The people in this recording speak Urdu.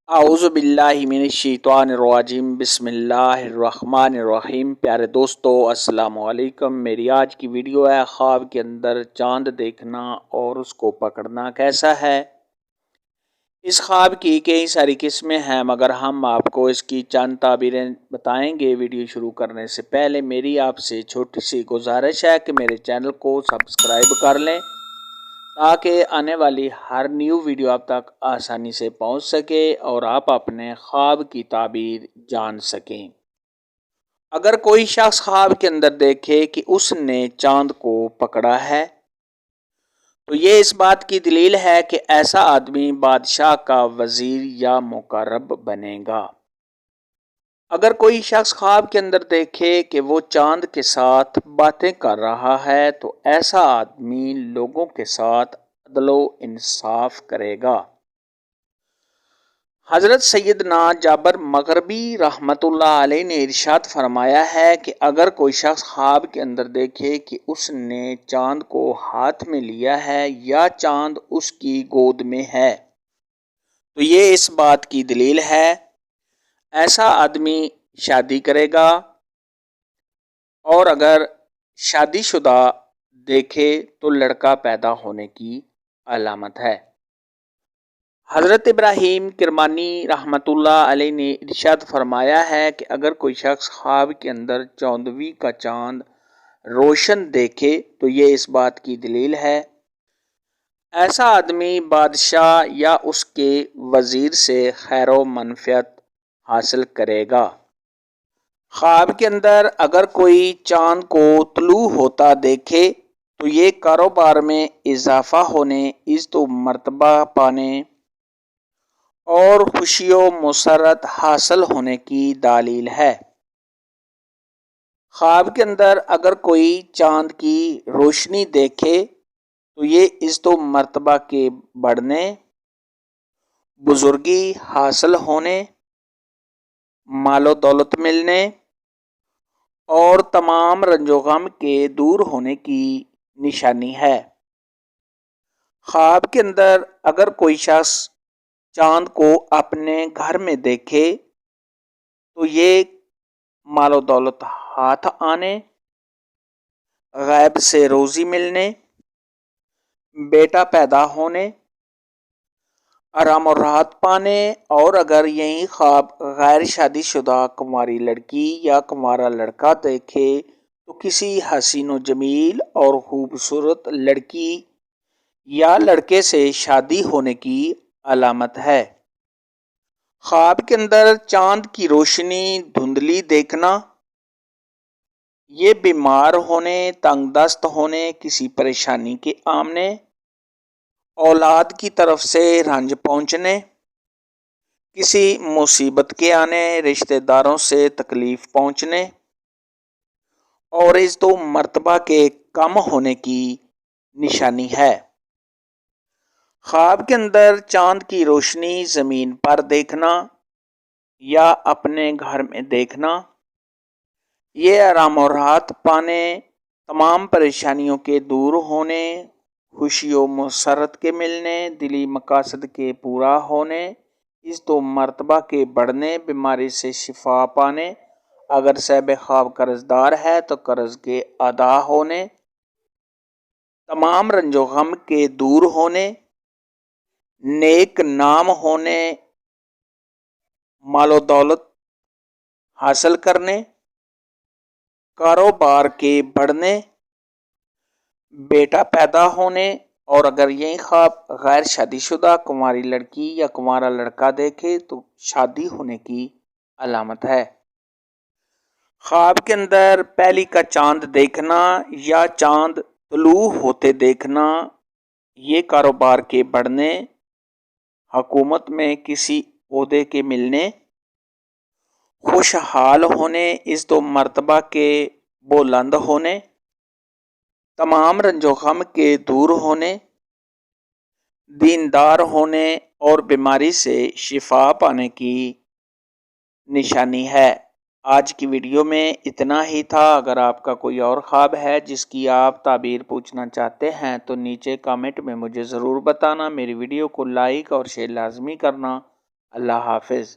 اعوذ باللہ من الشیطان الرجیم بسم اللہ الرحمن الرحیم۔ پیارے دوستو السلام علیکم۔ میری آج کی ویڈیو ہے خواب کے اندر چاند دیکھنا اور اس کو پکڑنا کیسا ہے۔ اس خواب کی کئی ساری قسمیں ہیں مگر ہم آپ کو اس کی چند تعبیریں بتائیں گے۔ ویڈیو شروع کرنے سے پہلے میری آپ سے چھوٹی سی گزارش ہے کہ میرے چینل کو سبسکرائب کر لیں تاکہ آنے والی ہر نیو ویڈیو آپ تک آسانی سے پہنچ سکے اور آپ اپنے خواب کی تعبیر جان سکیں۔ اگر کوئی شخص خواب کے اندر دیکھے کہ اس نے چاند کو پکڑا ہے تو یہ اس بات کی دلیل ہے کہ ایسا آدمی بادشاہ کا وزیر یا مقرب بنے گا۔ اگر کوئی شخص خواب کے اندر دیکھے کہ وہ چاند کے ساتھ باتیں کر رہا ہے تو ایسا آدمی لوگوں کے ساتھ عدل و انصاف کرے گا۔ حضرت سیدنا جابر مغربی رحمۃ اللہ علیہ نے ارشاد فرمایا ہے کہ اگر کوئی شخص خواب کے اندر دیکھے کہ اس نے چاند کو ہاتھ میں لیا ہے یا چاند اس کی گود میں ہے تو یہ اس بات کی دلیل ہے ایسا آدمی شادی کرے گا، اور اگر شادی شدہ دیکھے تو لڑکا پیدا ہونے کی علامت ہے۔ حضرت ابراہیم کرمانی رحمۃ اللہ علیہ نے ارشاد فرمایا ہے کہ اگر کوئی شخص خواب کے اندر 14ویں کا چاند روشن دیکھے تو یہ اس بات کی دلیل ہے ایسا آدمی بادشاہ یا اس کے وزیر سے خیر و منفعت حاصل کرے گا۔ خواب کے اندر اگر کوئی چاند کو طلوع ہوتا دیکھے تو یہ کاروبار میں اضافہ ہونے، عزت و مرتبہ پانے اور خوشی و مسرت حاصل ہونے کی دلیل ہے۔ خواب کے اندر اگر کوئی چاند کی روشنی دیکھے تو یہ عزت و مرتبہ کے بڑھنے، بزرگی حاصل ہونے، مال و دولت ملنے اور تمام رنج و غم کے دور ہونے کی نشانی ہے۔ خواب کے اندر اگر کوئی شخص چاند کو اپنے گھر میں دیکھے تو یہ مال و دولت ہاتھ آنے، غیب سے روزی ملنے، بیٹا پیدا ہونے، آرام و راحت پانے، اور اگر یہی خواب غیر شادی شدہ کنواری لڑکی یا کنوارا لڑکا دیکھے تو کسی حسین و جمیل اور خوبصورت لڑکی یا لڑکے سے شادی ہونے کی علامت ہے۔ خواب کے اندر چاند کی روشنی دھندلی دیکھنا یہ بیمار ہونے، تنگ دست ہونے، کسی پریشانی کے آمنے، اولاد کی طرف سے رنج پہنچنے، کسی مصیبت کے آنے، رشتہ داروں سے تکلیف پہنچنے اور عزت و مرتبہ کے کم ہونے کی نشانی ہے۔ خواب کے اندر چاند کی روشنی زمین پر دیکھنا یا اپنے گھر میں دیکھنا یہ آرام و راحت پانے، تمام پریشانیوں کے دور ہونے، خوشی و مسرت کے ملنے، دلی مقاصد کے پورا ہونے، عزت و مرتبہ کے بڑھنے، بیماری سے شفا پانے، اگر صاحب خواب قرض دار ہے تو قرض کے ادا ہونے، تمام رنج و غم کے دور ہونے، نیک نام ہونے، مال و دولت حاصل کرنے، کاروبار کے بڑھنے، بیٹا پیدا ہونے، اور اگر یہی خواب غیر شادی شدہ کنواری لڑکی یا کنوارا لڑکا دیکھے تو شادی ہونے کی علامت ہے۔ خواب کے اندر پہلی کا چاند دیکھنا یا چاند طلوع ہوتے دیکھنا یہ کاروبار کے بڑھنے، حکومت میں کسی عہدے کے ملنے، خوشحال ہونے، عزت و مرتبہ کے بلند ہونے، تمام رنج و غم کے دور ہونے، دیندار ہونے اور بیماری سے شفا پانے کی نشانی ہے۔ آج کی ویڈیو میں اتنا ہی تھا۔ اگر آپ کا کوئی اور خواب ہے جس کی آپ تعبیر پوچھنا چاہتے ہیں تو نیچے کامنٹ میں مجھے ضرور بتانا۔ میری ویڈیو کو لائک اور شیئر لازمی کرنا۔ اللہ حافظ.